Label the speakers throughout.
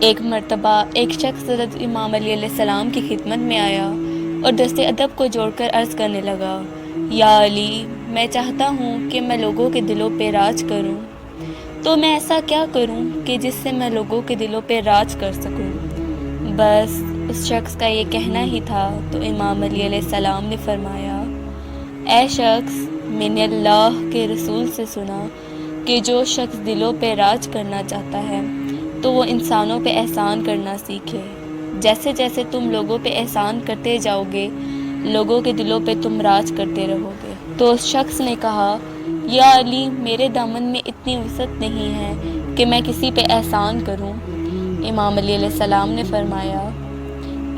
Speaker 1: ایک مرتبہ ایک شخص حضرت امام علیہ السلام کی خدمت میں آیا اور دست ادب کو جوڑ کر عرض کرنے لگا، یا علی، میں چاہتا ہوں کہ میں لوگوں کے دلوں پہ راج کروں، تو میں ایسا کیا کروں کہ جس سے میں لوگوں کے دلوں پہ راج کر سکوں؟ بس اس شخص کا یہ کہنا ہی تھا تو امام علیہ السلام نے فرمایا، اے شخص، میں نے اللہ کے رسول سے سنا کہ جو شخص دلوں پہ راج کرنا چاہتا ہے تو وہ انسانوں پہ احسان کرنا سیکھے۔ جیسے جیسے تم لوگوں پہ احسان کرتے جاؤ گے، لوگوں کے دلوں پہ تم راج کرتے رہو گے۔ تو اس شخص نے کہا، یا علی، میرے دامن میں اتنی وسعت نہیں ہے کہ میں کسی پہ احسان کروں۔ امام علیہ السلام نے فرمایا،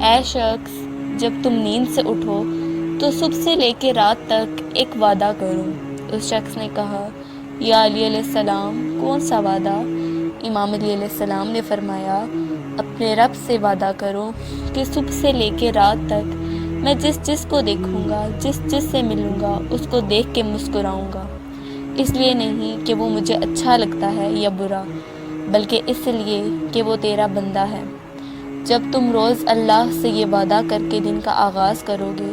Speaker 1: اے شخص، جب تم نیند سے اٹھو تو صبح سے لے کے رات تک ایک وعدہ کرو۔ اس شخص نے کہا، یا علیہ السلام، کون سا وعدہ؟ امام علیہ السلام نے فرمایا، اپنے رب سے وعدہ کرو کہ صبح سے لے کے رات تک میں جس جس کو دیکھوں گا، جس جس سے ملوں گا، اس کو دیکھ کے مسکراؤں گا، اس لیے نہیں کہ وہ مجھے اچھا لگتا ہے یا برا، بلکہ اس لیے کہ وہ تیرا بندہ ہے۔ جب تم روز اللہ سے یہ وعدہ کر کے دن کا آغاز کرو گے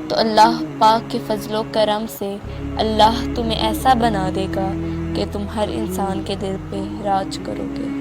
Speaker 1: تو اللہ پاک کے فضل و کرم سے اللہ تمہیں ایسا بنا دے گا کہ تم ہر انسان کے دل پہ راج کرو گے۔